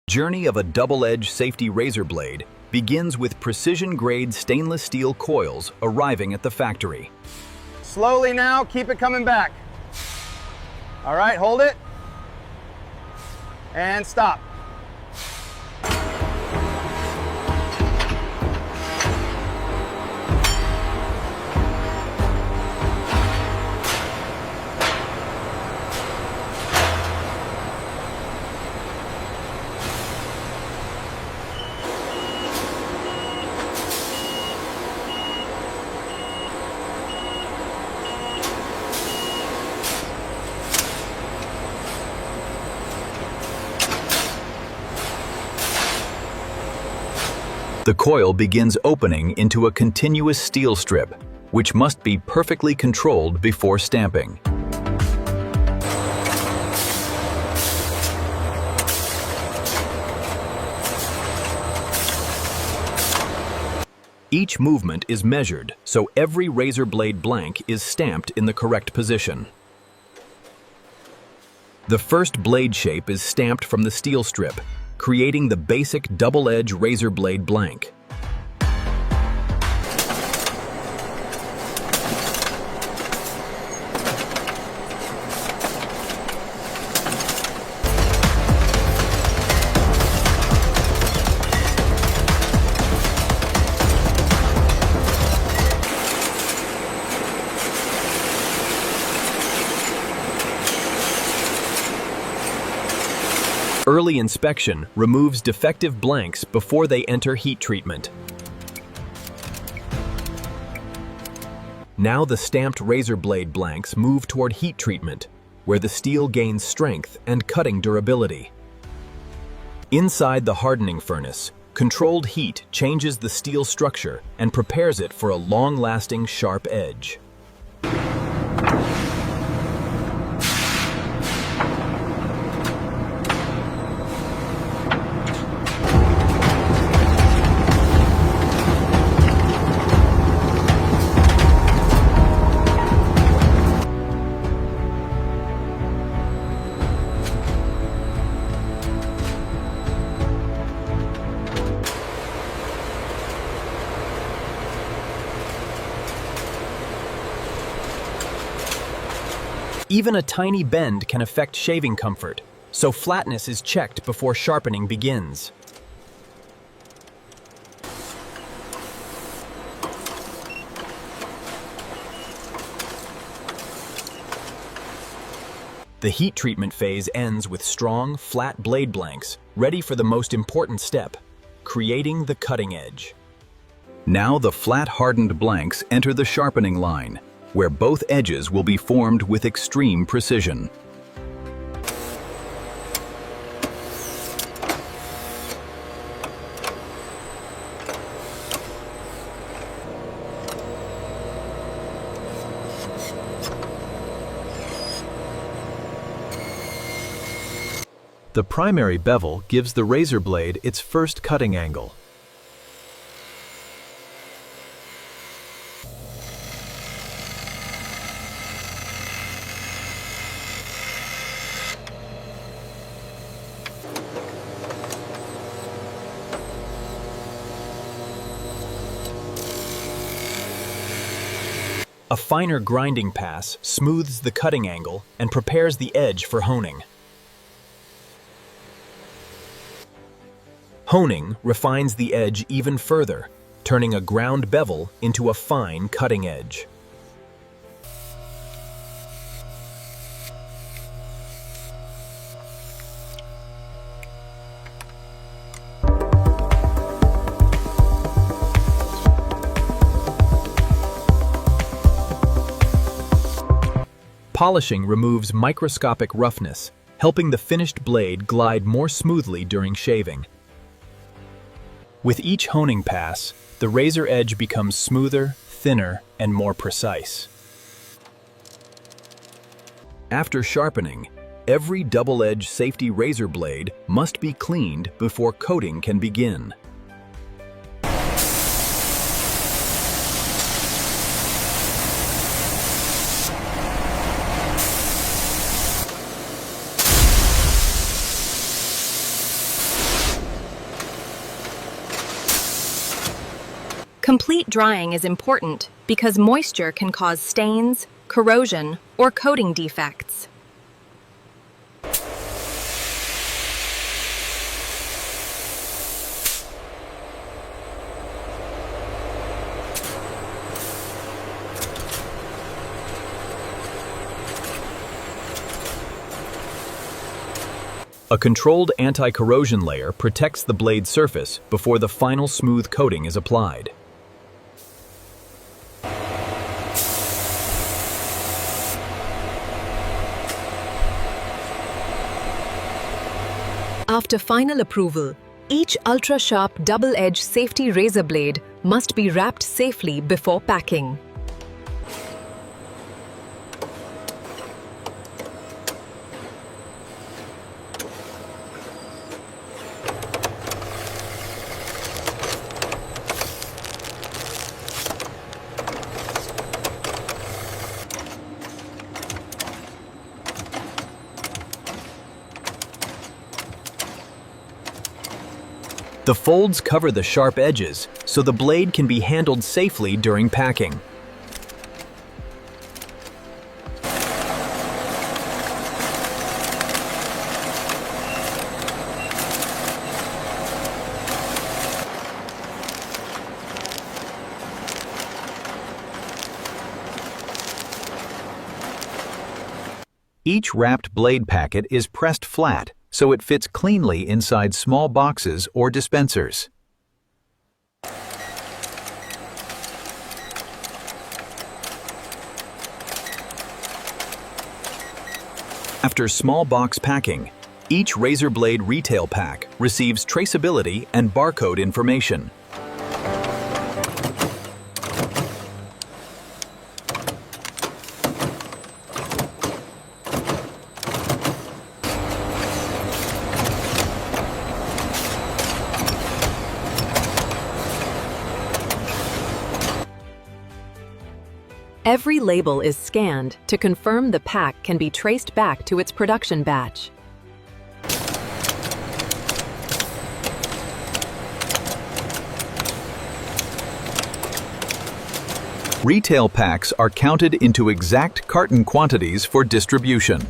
Journey of a double-edged safety razor blade begins with precision-grade stainless steel coils arriving at the factory. Slowly now, keep it coming back. All right, hold it. And stop. The coil begins opening into a continuous steel strip, which must be perfectly controlled before stamping. Each movement is measured, so every razor blade blank is stamped in the correct position. The first blade shape is stamped from the steel strip, creating the basic double-edge razor blade blank. Early inspection removes defective blanks before they enter heat treatment. Now the stamped razor blade blanks move toward heat treatment, where the steel gains strength and cutting durability. Inside the hardening furnace, controlled heat changes the steel structure and prepares it for a long-lasting sharp edge. Even a tiny bend can affect shaving comfort, so flatness is checked before sharpening begins. The heat treatment phase ends with strong, flat blade blanks, ready for the most important step, creating the cutting edge. Now the flat hardened blanks enter the sharpening line, where both edges will be formed with extreme precision. The primary bevel gives the razor blade its first cutting angle. A finer grinding pass smooths the cutting angle and prepares the edge for honing. Honing refines the edge even further, turning a ground bevel into a fine cutting edge. Polishing removes microscopic roughness, helping the finished blade glide more smoothly during shaving. With each honing pass, the razor edge becomes smoother, thinner, and more precise. After sharpening, every double-edged safety razor blade must be cleaned before coating can begin. Complete drying is important because moisture can cause stains, corrosion, or coating defects. A controlled anti-corrosion layer protects the blade surface before the final smooth coating is applied. After final approval, each ultra-sharp double-edged safety razor blade must be wrapped safely before packing. The folds cover the sharp edges, so the blade can be handled safely during packing. Each wrapped blade packet is pressed flat, so it fits cleanly inside small boxes or dispensers. After small box packing, each razor blade retail pack receives traceability and barcode information. Every label is scanned to confirm the pack can be traced back to its production batch. Retail packs are counted into exact carton quantities for distribution.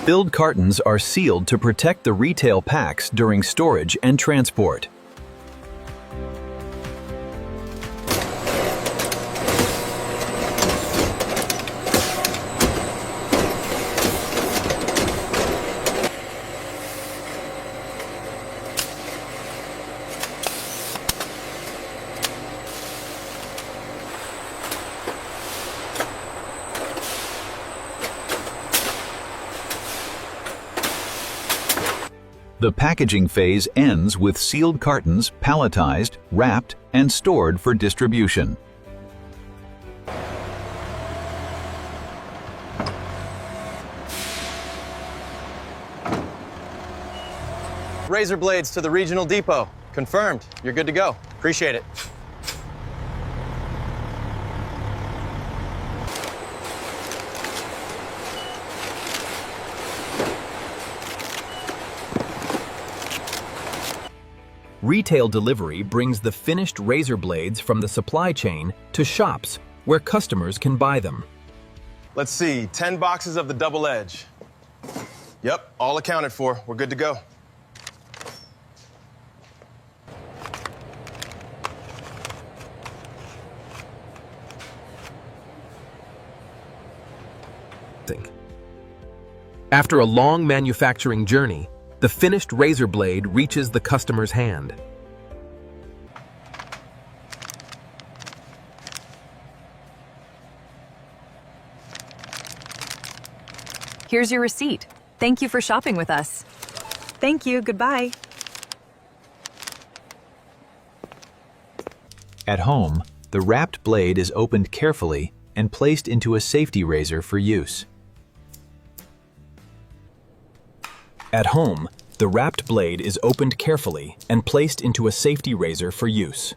Filled cartons are sealed to protect the retail packs during storage and transport. The packaging phase ends with sealed cartons palletized, wrapped, and stored for distribution. Razor blades to the regional depot. Confirmed. You're good to go. Appreciate it. Retail delivery brings the finished razor blades from the supply chain to shops where customers can buy them. Let's see, 10 boxes of the double edge. Yep, all accounted for. We're good to go. After a long manufacturing journey, the finished razor blade reaches the customer's hand. Here's your receipt. Thank you for shopping with us. Thank you. Goodbye. At home, the wrapped blade is opened carefully and placed into a safety razor for use. At home, the wrapped blade is opened carefully and placed into a safety razor for use.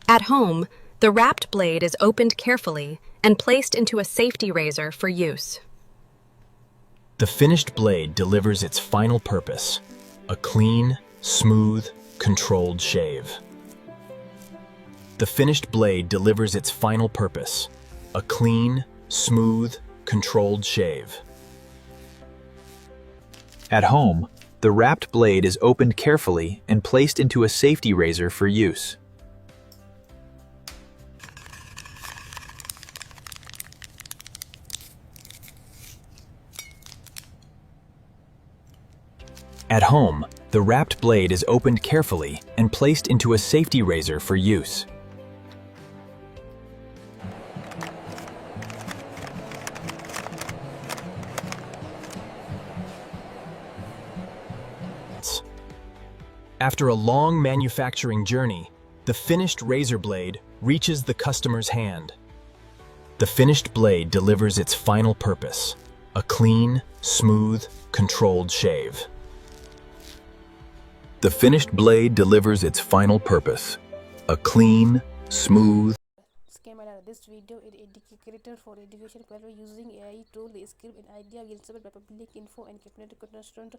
At home, the wrapped blade is opened carefully and placed into a safety razor for use. The finished blade delivers its final purpose, a clean, smooth, controlled shave. The finished blade delivers its final purpose, a clean, smooth, controlled shave. At home, the wrapped blade is opened carefully and placed into a safety razor for use. At home, the wrapped blade is opened carefully and placed into a safety razor for use. After a long manufacturing journey, the finished razor blade reaches the customer's hand. The finished blade delivers its final purpose, a clean, smooth, controlled shave. The finished blade delivers its final purpose, a clean, smooth. This video is educated for education purpose using AI tool. The script and idea will submit by public info and cabinet constant.